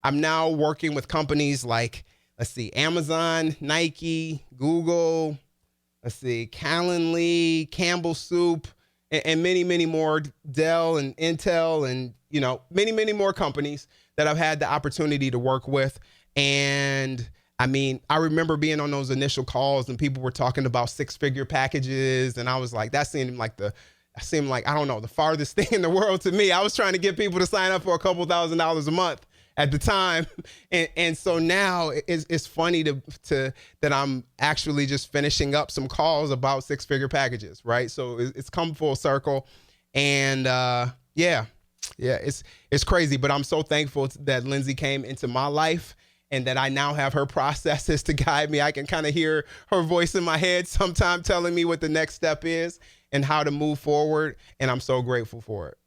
I'm now working with companies like, let's see, Amazon, Nike, Google, let's see, Calendly, Campbell Soup, and many, many more, Dell and Intel, and many, many more companies that I've had the opportunity to work with. And I mean, I remember being on those initial calls and people were talking about six-figure packages, and I was like, that seemed like I don't know, the farthest thing in the world to me. I was trying to get people to sign up for a couple $1,000s a month at the time. And so now it's funny that I'm actually just finishing up some calls about six-figure packages, right? So it's come full circle. And yeah, it's crazy, but I'm so thankful that Lindsay came into my life and that I now have her processes to guide me. I can kind of hear her voice in my head sometime telling me what the next step is and how to move forward. And I'm so grateful for it.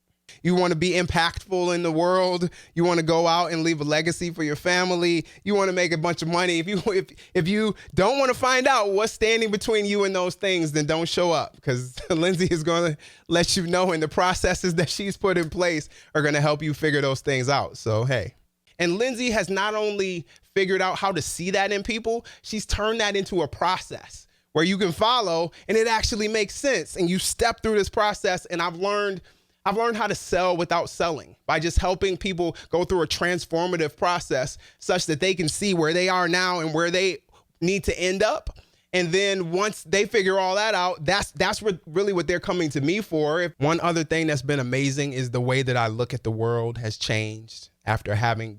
You want to be impactful in the world. You want to go out and leave a legacy for your family. You want to make a bunch of money. If you don't want to find out what's standing between you and those things, then don't show up, because Lindsay is going to let you know, and the processes that she's put in place are going to help you figure those things out. So, hey. And Lindsay has not only figured out how to see that in people, she's turned that into a process where you can follow and it actually makes sense. And you step through this process, and I've learned how to sell without selling by just helping people go through a transformative process such that they can see where they are now and where they need to end up. And then once they figure all that out, that's really what they're coming to me for. One other thing that's been amazing is the way that I look at the world has changed after having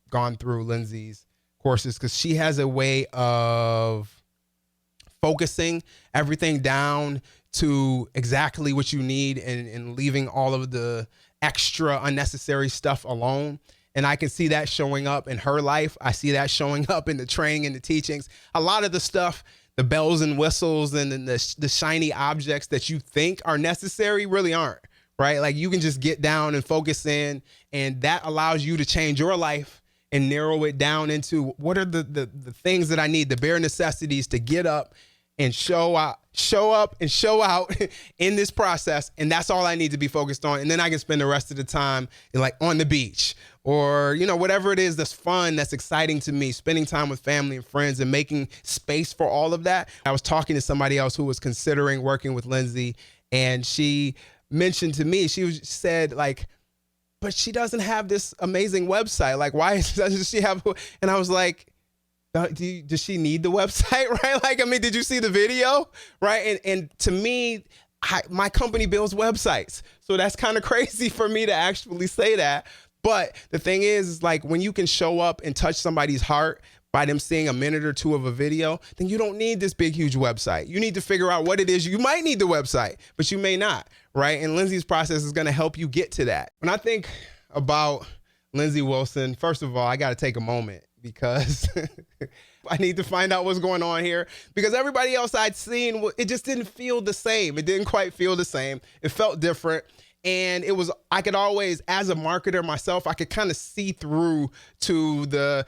gone through Lindsay's courses, because she has a way of focusing everything down to exactly what you need and leaving all of the extra unnecessary stuff alone. And I can see that showing up in her life. I see that showing up in the training and the teachings. A lot of the stuff, the bells and whistles and the shiny objects that you think are necessary really aren't, right? Like, you can just get down and focus in, and that allows you to change your life and narrow it down into what are the things that I need, the bare necessities to get up and show up and show out in this process. And that's all I need to be focused on. And then I can spend the rest of the time like on the beach or, whatever it is that's fun, that's exciting to me, spending time with family and friends and making space for all of that. I was talking to somebody else who was considering working with Lindsay, and she mentioned to me, she said like, but she doesn't have this amazing website. Like, why doesn't she have? And I was like, does she need the website, right? Like, I mean, did you see the video, right? And to me, my company builds websites. So that's kind of crazy for me to actually say that. But the thing is like, when you can show up and touch somebody's heart by them seeing a minute or two of a video, then you don't need this big, huge website. You need to figure out what it is. You might need the website, but you may not, right? And Lindsay's process is going to help you get to that. When I think about Lindsay Wilson, first of all, I got to take a moment, because I need to find out what's going on here, because everybody else I'd seen, it just didn't feel the same. It didn't quite feel the same. It felt different. And I could always, as a marketer myself, I could kind of see through to the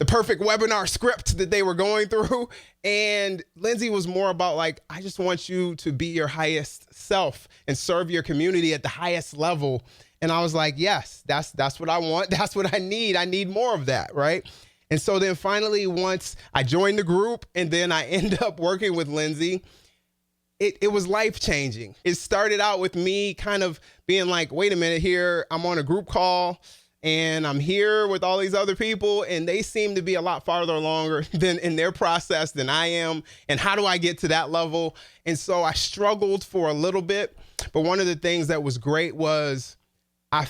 perfect webinar script that they were going through. And Lindsay was more about like, I just want you to be your highest self and serve your community at the highest level. And I was like, yes, that's what I want. That's what I need. I need more of that, right? And so then finally, once I joined the group and then I ended up working with Lindsay, it was life-changing. It started out with me kind of being like, wait a minute here, I'm on a group call and I'm here with all these other people and they seem to be a lot farther along than in their process than I am. And how do I get to that level? And so I struggled for a little bit. But one of the things that was great was I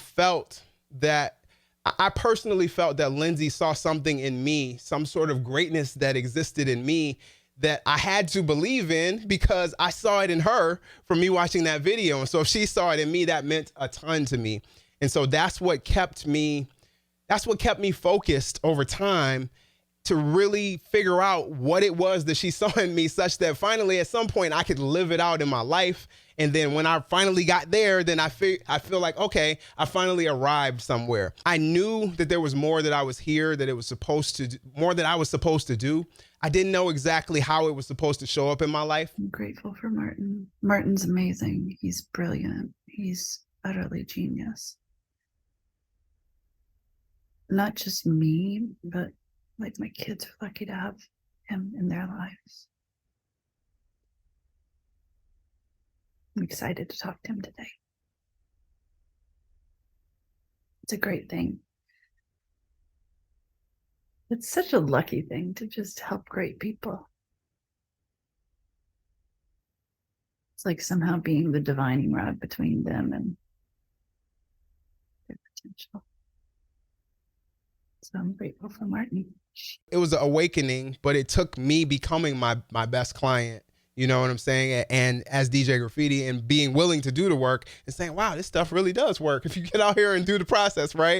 personally felt that Lindsay saw something in me, some sort of greatness that existed in me that I had to believe in, because I saw it in her from me watching that video. And so if she saw it in me, that meant a ton to me. And so that's what kept me focused over time, to really figure out what it was that she saw in me, such that finally at some point I could live it out in my life. And then when I finally got there, then I feel like, okay, I finally arrived somewhere. I knew that there was more that I was here, that it was more that I was supposed to do. I didn't know exactly how it was supposed to show up in my life. I'm grateful for Martin. Martin's amazing. He's brilliant. He's utterly genius. not just me, but like my kids are lucky to have him in their lives. I'm excited to talk to him today. It's a great thing. It's such a lucky thing to just help great people. It's like somehow being the divining rod between them and their potential. So I'm grateful for Martin. It was an awakening, but it took me becoming my best client. You know what I'm saying? And as DJ Graffiti and being willing to do the work and saying, wow, this stuff really does work if you get out here and do the process, right?